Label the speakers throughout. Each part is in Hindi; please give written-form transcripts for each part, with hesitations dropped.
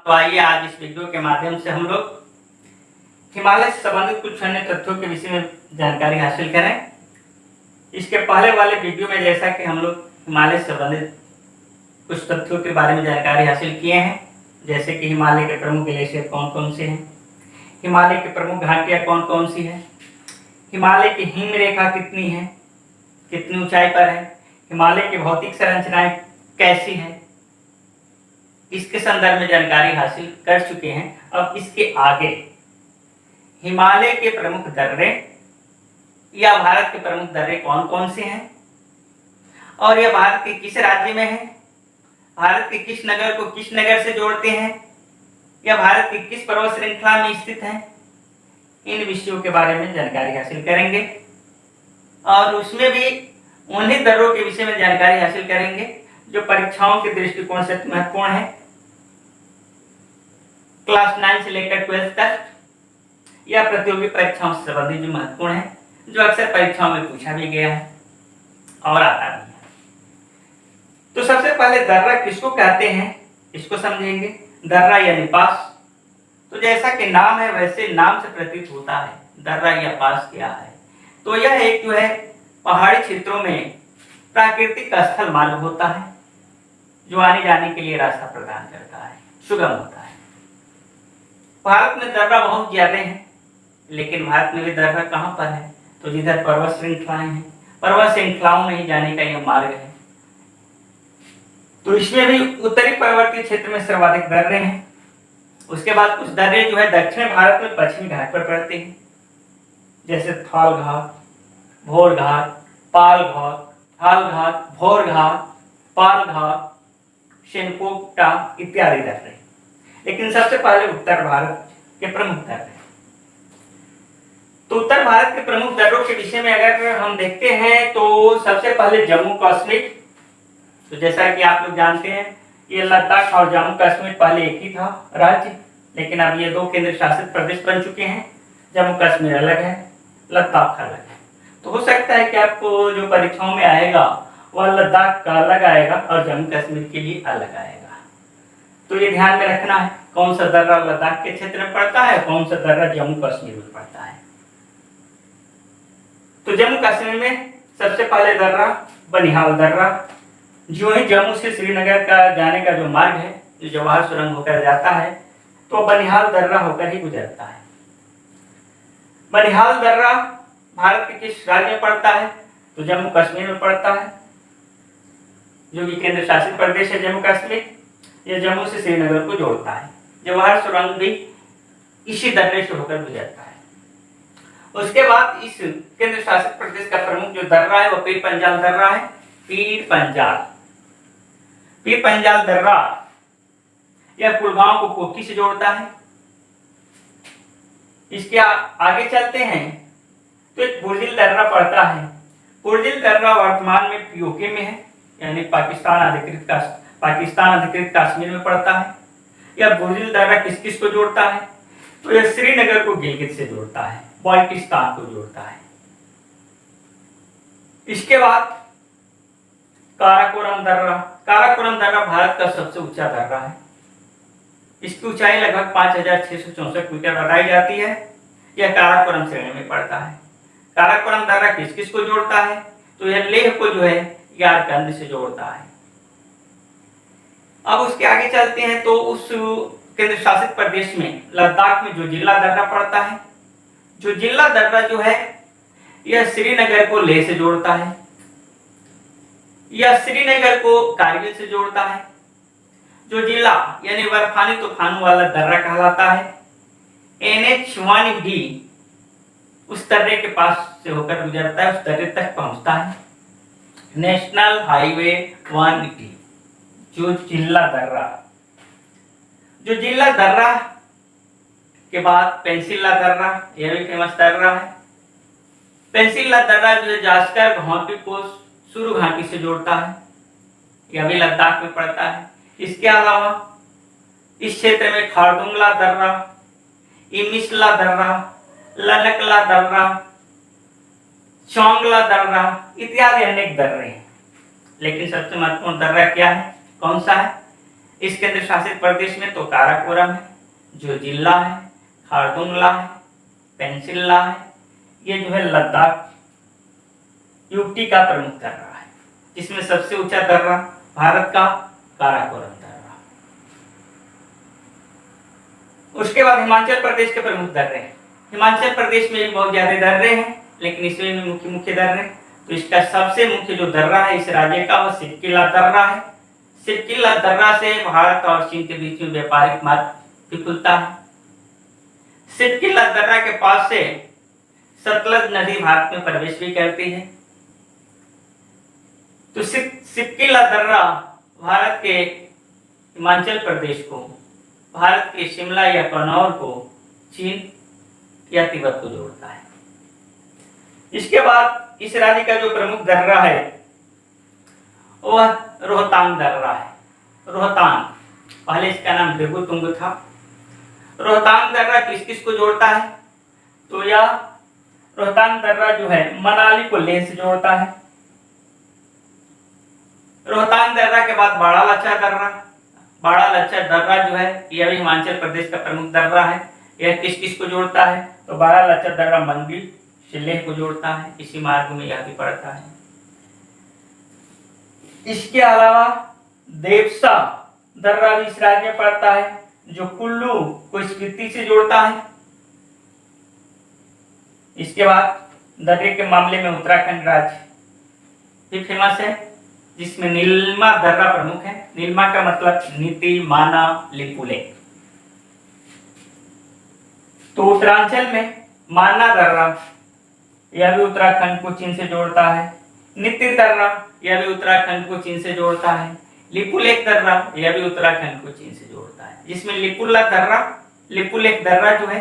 Speaker 1: तो आइए आज इस वीडियो के माध्यम से हम लोग हिमालय से संबंधित कुछ अन्य तथ्यों के विषय में जानकारी हासिल करें। इसके पहले वाले वीडियो में जैसा कि हम लोग हिमालय से संबंधित कुछ तथ्यों के बारे में जानकारी हासिल किए हैं, जैसे कि हिमालय के प्रमुख ग्लेशियर कौन कौन से हैं, हिमालय की प्रमुख घाटियाँ कौन कौन सी हैं, हिमालय की हिम रेखा कितनी है, कितनी ऊंचाई पर है, हिमालय की भौतिक संरचनाएं कैसी है, इसके संदर्भ में जानकारी हासिल कर चुके हैं। अब इसके आगे हिमालय के प्रमुख दर्रे या भारत के प्रमुख दर्रे कौन कौन से हैं और यह भारत के किस राज्य में है, भारत के किस नगर को किस नगर से जोड़ते हैं, या भारत की किस पर्वत श्रृंखला में स्थित है, इन विषयों के बारे में जानकारी हासिल करेंगे। और उसमें भी उन्हीं दर्रों के विषय में जानकारी हासिल करेंगे जो परीक्षाओं के दृष्टिकोण से महत्वपूर्ण है, क्लास 9 से लेकर 12 तक, या प्रतियोगी परीक्षाओं से संबंधित जो महत्वपूर्ण है, जो अक्सर परीक्षाओं में पूछा भी गया है और आता भी है। तो सबसे पहले दर्रा किसको कहते हैं इसको समझेंगे। दर्रा यानी पास। तो जैसा कि नाम है वैसे नाम से प्रतीत होता है दर्रा या पास क्या है। तो यह एक जो है पहाड़ी क्षेत्रों में प्राकृतिक स्थल मालूम होता है जो आने जाने के लिए रास्ता प्रदान करता है, सुगम होता है। भारत में दर्रा बहुत ज्यादा है, लेकिन भारत में भी दर्रा कहाँ पर है, तो जिधर पर्वत श्रृंखलाएं हैं, पर्वत श्रृंखलाओं में ही जाने का यह मार्ग है। तो इसमें भी उत्तरी पर्वतीय क्षेत्र में सर्वाधिक दर्रे हैं। उसके बाद कुछ दर्रे जो है दक्षिण भारत में पश्चिमी घाट पर पड़ते हैं, जैसे थाल घाट, भोर घाट, पाल घाट, थाल घाट, भोर घाट, पाल घाट, शेनकोटा इत्यादि दर्रे। लेकिन सबसे पहले उत्तर भारत के प्रमुख दर्रे। तो उत्तर भारत के प्रमुख दर्रों के विषय में अगर हम देखते हैं तो सबसे पहले जम्मू कश्मीर। तो जैसा कि आप लोग जानते हैं ये लद्दाख और जम्मू कश्मीर पहले एक ही था राज्य, लेकिन अब ये दो केंद्र शासित प्रदेश बन चुके हैं। जम्मू कश्मीर अलग है, लद्दाख अलग है। तो हो सकता है कि आपको जो परीक्षाओं में आएगा वह लद्दाख का अलग आएगा और जम्मू कश्मीर के लिए अलग आएगा। तो ये ध्यान में रखना है कौन सा दर्रा लद्दाख के क्षेत्र में पड़ता है, कौन सा दर्रा जम्मू कश्मीर में पड़ता है। तो जम्मू कश्मीर में सबसे पहले दर्रा बनिहाल दर्रा, जो ही जम्मू से श्रीनगर का जाने का जो मार्ग है, जो जवाहर सुरंग होकर जाता है, तो बनिहाल दर्रा होकर ही गुजरता है। बनिहाल दर्रा भारत के किस राज्य में पड़ता है, तो जम्मू कश्मीर में पड़ता है, जो कि केंद्र शासित प्रदेश है जम्मू कश्मीर। यह जम्मू से श्रीनगर को जोड़ता है। जवाहर सुरंग भी इसी दर्रे से होकर गुजरता है। उसके बाद इस केंद्र शासित प्रदेश का प्रमुख जो दर्रा है वो पीर पंजाल दर्रा है। पीर पंजाल दर्रा यह कुलगांव को कोकी से जोड़ता है। इसके आगे चलते हैं तो एक बुर्जिल दर्रा पड़ता है। बुर्जिल दर्रा वर्तमान में पीओके में है, यानी पाकिस्तान अधिकृत कश्मीर में पड़ता है। यह बुर्जिल दर्रा किस किस को जोड़ता है, तो यह श्रीनगर को गिलगित से जोड़ता है, बाल्टिस्तान को जोड़ता है। इसके बाद काराकोरम दर्रा भारत का सबसे ऊंचा दर्रा है। इसकी ऊंचाई लगभग 5664 मीटर बताई जाती है। यह काराकोरम श्रेणी में पड़ता है। काराकोरम दर्रा किस किस को जोड़ता है, तो यह लेह को जो है यारकंद से जोड़ता है। अब उसके आगे चलते हैं तो उस केंद्र शासित प्रदेश में लद्दाख में जो जिला दर्रा पड़ता है, जो जिला दर्रा जो है यह श्रीनगर को लेह से जोड़ता है, यह श्रीनगर को कारगिल से जोड़ता है। जो जिला यानी बर्फानी तूफानों वाला दर्रा कहलाता है। NH-1 उस दर्रे के पास से होकर गुजरता है, उस दर्रे तक पहुंचता है। नेशनल हाईवे 1 जो जिला दर्रा के बाद पेंसिल्ला दर्रा, यह भी फेमस दर्रा है। पेंसिल्ला दर्रा जो है जास्कर घाटी को सुरु घाटी से जोड़ता है, यह भी लद्दाख में पड़ता है। इसके अलावा इस क्षेत्र में खारदुंगला दर्रा, इमिसला दर्रा, लनकला दर्रा, चोंगला दर्रा इत्यादि अनेक दर्रे हैं। लेकिन सबसे महत्वपूर्ण दर्रा क्या है, कौन सा है, इस केंद्र शासित प्रदेश में तो काराकोरम है, जो जिला है, खारदुंगला है, पेंसिल्ला है, ये जो है लद्दाख यूटी का प्रमुख दर्रा है, जिसमें सबसे ऊंचा दर्रा भारत का काराकोरम दर्रा। उसके बाद हिमाचल प्रदेश के प्रमुख दर्रे हैं। हिमाचल प्रदेश में भी बहुत ज्यादा दर्रे हैं, लेकिन इसमें भी मुख्य मुख्य दर्रे। तो इसका सबसे मुख्य जो दर्रा है इस राज्य का वो सिपकिला दर्रा है। सिपकिला दर्रा से भारत और चीन के बीच में व्यापारिक मार्ग भी खुलता है। सिपकिला दर्रा के पास से सतलज नदी भारत में प्रवेश भी करती है। तो सिपकिला दर्रा भारत के हिमाचल प्रदेश को, भारत के शिमला या कन्नौज को चीन या तिब्बत को जोड़ता है। इसके बाद इस राज्य का जो प्रमुख दर्रा है वह रोहतांग दर्रा है। रोहतांग, पहले इसका नाम भृगुतुंग था। रोहतांग दर्रा किस किस को जोड़ता है? तो यह रोहतांग दर्रा जो है मनाली को लेह से जोड़ता है। रोहतांग दर्रा के बाद बाड़ा लच्छा दर्रा। बाड़ा लच्छा दर्रा जो है यह भी हिमाचल प्रदेश का प्रमुख दर्रा है। यह किस किस को जोड़ता है? तो बाड़ा लच्छा दर्रा मंडी से लेह को जोड़ता है, इसी मार्ग में यह भी पड़ता है। इसके अलावा देवसा दर्रा भी इस राज्य में पड़ता है, जो कुल्लू को स्पीति से जोड़ता है। इसके बाद दर्रे के मामले में उत्तराखंड राज्य भी फेमस है, जिसमें नीलमा दर्रा प्रमुख है। नीलमा का मतलब नीति, माना, लिपुले। तो उत्तरांचल में माना दर्रा यह भी उत्तराखंड को चीन से जोड़ता है। नीति दर्रा यह भी उत्तराखंड को चीन से जोड़ता है। लिपुलेख दर्रा यह भी उत्तराखंड को चीन से जोड़ता है, जिसमें लिपुलेख दर्रा जो है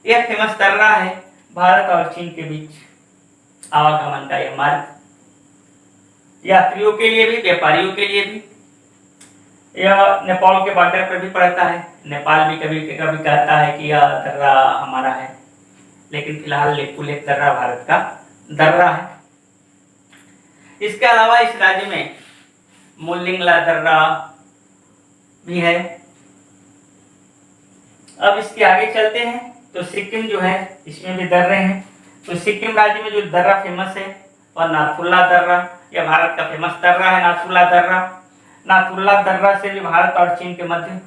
Speaker 1: यह फेमस दर्रा है। भारत और चीन के बीच आवागमन का यह मार्ग यात्रियों के लिए भी, व्यापारियों के लिए भी। यह नेपाल के बॉर्डर पर भी पड़ता है। नेपाल भी कभी कभी कहता है कि यह दर्रा हमारा है, लेकिन फिलहाल लिपुलेख दर्रा भारत का दर्रा है। इसके अलावा इस राज्य में मोलिंगला दर्रा भी है। अब इसके आगे चलते हैं तो सिक्किम जो है इसमें भी दर्रे हैं। तो सिक्किम राज्य में जो दर्रा फेमस है वह नाथुला दर्रा, यह भारत का फेमस दर्रा है। नाथुला दर्रा से भी भारत और चीन के मध्य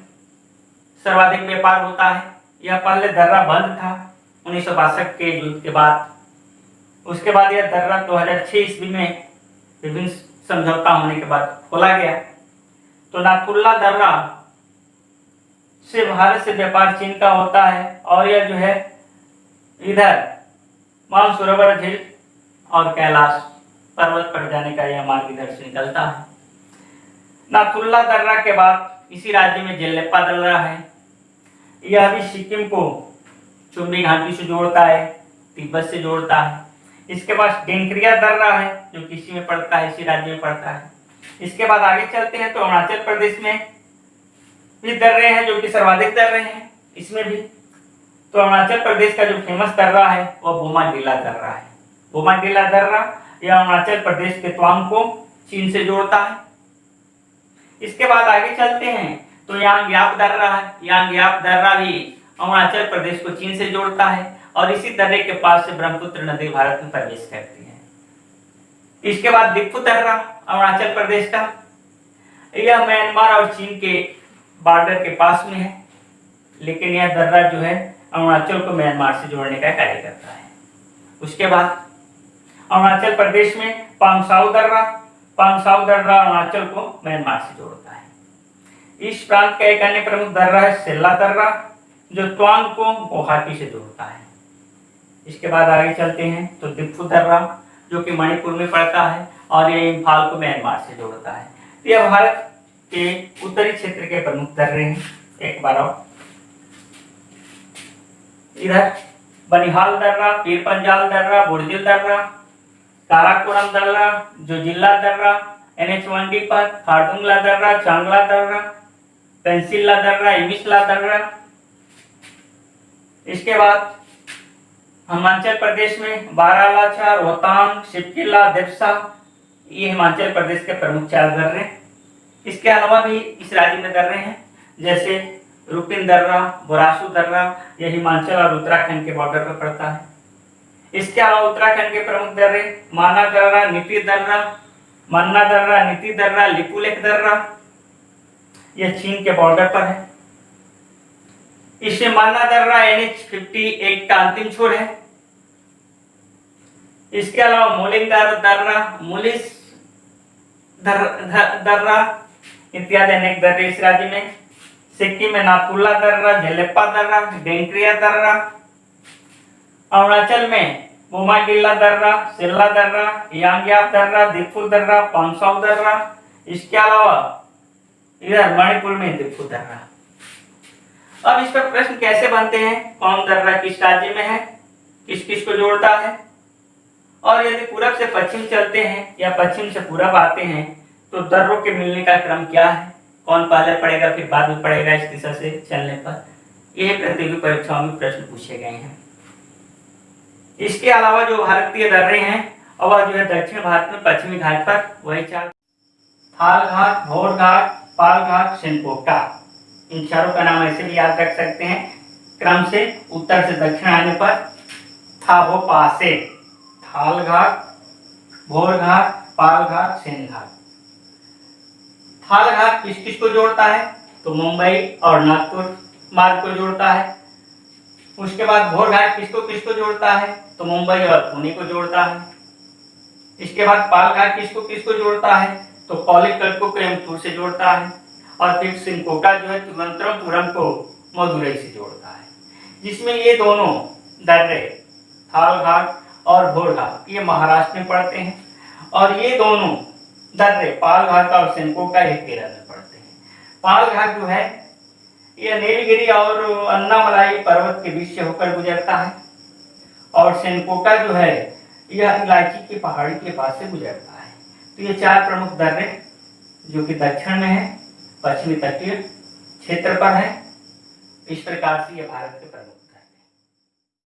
Speaker 1: सर्वाधिक व्यापार होता है। यह पहले दर्रा बंद था 1962 के युद्ध के बाद। उसके बाद यह दर्रा 2006 ईस्वी में विभिन्न समझौता होने के बाद खोला गया। तो नाथुला दर्रा से भारत से व्यापार चीन का होता है, और यह जो है इधर मानसरोवर झील और कैलाश पर्वत पर जाने का यह मार्ग इधर से निकलता है। नाथुला दर्रा के बाद इसी राज्य में जेलेपा दर्रा है। यह भी सिक्किम को चुम्बी घाटी से जोड़ता है, तिब्बत से जोड़ता है। इसके बाद डेंकरिया दर्रा है, जो किसी में पड़ता है, इसी राज्य में पड़ता है। इसके बाद आगे चलते हैं तो अरुणाचल प्रदेश में भी दर्रे हैं, जो कि सर्वाधिक दर्रे हैं इसमें भी। तो अरुणाचल प्रदेश का जो फेमस दर्रा है वह बोमाडिला दर्रा है। बोमाडिला दर्रा यह अरुणाचल प्रदेश के तवांग को चीन से जोड़ता है। इसके बाद आगे चलते हैं तो यांग्याप दर्रा है। यांग्याप दर्रा भी अरुणाचल प्रदेश को चीन से जोड़ता है, और इसी दर्रे के पास से ब्रह्मपुत्र नदी भारत में प्रवेश करती है। इसके बाद दिक्पु दर्रा अरुणाचल प्रदेश का, यह म्यांमार और चीन के बॉर्डर के पास में है, लेकिन यह दर्रा जो है अरुणाचल को म्यांमार से जोड़ने का कार्य करता है। उसके बाद अरुणाचल प्रदेश में पांगसाउ दर्रा अरुणाचल को म्यांमार से जोड़ता है। इस प्रांत का एक अन्य प्रमुख दर्रा है सेला दर्रा, जो तवांग को गुवाहाटी से जोड़ता है। इसके बाद आगे चलते हैं तो दिक्पु दर्रा, जो कि मणिपुर में पड़ता है, और यह इम्फाल को म्यांमार से जोड़ता है। यह भारत के उत्तरी क्षेत्र के प्रमुख दर्रे हैं। एक बार और इधर बनिहाल दर्रा, पीरपंजाल दर्रा, बुर्जिल दर्रा, काराकोरम दर्रा, जो जिला दर्रा, NH1D पर खारदुंगला दर्रा, चांगला दर्रा, पेंसिल्ला दर्रा, इमिसला दर्रा। इसके बाद हिमाचल प्रदेश में बारालाचा, रोहतांग, सिपकिला, देवसा, ये हिमाचल प्रदेश के प्रमुख 4 दर्रे। इसके अलावा भी इस राज्य में दर्रे हैं, जैसे रुपिन दर्रा, बोरासू दर्रा, यह हिमाचल और उत्तराखंड के बॉर्डर पर पड़ता है। इसके अलावा उत्तराखंड के प्रमुख दर्रे माना दर्रा, नीति दर्रा, मन्ना दर्रा, नीति दर्रा, लिपुलेख दर्रा, यह चीन के बॉर्डर पर है। इसमें माना दर्रा NH-58 का अंतिम छोर है। इसके अलावा मोलिंग दर्रा, मुलिस दर्रा इत्यादि अनेक दर्रे इस राज्य में। सिक्किम में नाथुला दर्रा, झेलेप्पा दर्रा, डेंक्रिया दर्रा। अरुणाचल में बोमागिल्ला दर्रा, सिल्ला दर्रा, यांग्याप दर्रा, दिफू दर्रा, पंसाउ दर्रा। इसके अलावा इधर मणिपुर में दिफू दर्रा। अब इस पर प्रश्न कैसे बनते हैं, कौन दर्रा किस राज्य में है, किस किस को जोड़ता है, और यदि पूरब से पश्चिम चलते हैं या पश्चिम से पूरब आते हैं तो दर्रों के मिलने का क्रम क्या है, कौन पहले पड़ेगा फिर बाद में पड़ेगा इस दिशा से चलने पर। यह प्रतियोगी परीक्षाओं में प्रश्न पूछे गए हैं। इसके अलावा जो भारतीय दर्रे हैं और जो है दक्षिण भारत में पश्चिमी घाट पर वही चार थाल घाट, भोर घाट, पाल घाट, सेनकोटा। इन चारों का नाम ऐसे भी याद रख सकते हैं क्रम से, उत्तर से दक्षिण आने पर थाबो पासे, थाल घाट, भोर घाट, पाल घाट, सेन घाट। थाल घाट किस किस को जोड़ता है, तो मुंबई और नागपुर मार्ग को जोड़ता है। उसके बाद भोर घाट किसको जोड़ता है, तो मुंबई और पुणे को जोड़ता है। इसके बाद पाल घाट किसको जोड़ता है, तो पॉलिकल को कोयम्बटूर से जोड़ता है। और फिर सिनकोटा जो है तिरुवनंतपुरम को मदुरई से जोड़ता है, जिसमें ये दोनों दर्रे थाल घाट और भोर घाट ये महाराष्ट्र में पड़ते हैं, और ये दोनों दर्रे पाल घाट और सेनकोटा ये केरल में पड़ते हैं। पाल घाट जो है यह नीलगिरी और अन्नामलाई पर्वत के बीच से होकर गुजरता है, और सेनकोटा जो है यह इलायची की पहाड़ी के पास से गुजरता है। तो ये चार प्रमुख दर्रे जो कि दक्षिण में है, पश्चिमी तटीय क्षेत्र पर है। इस प्रकार से ये भारत के प्रमुख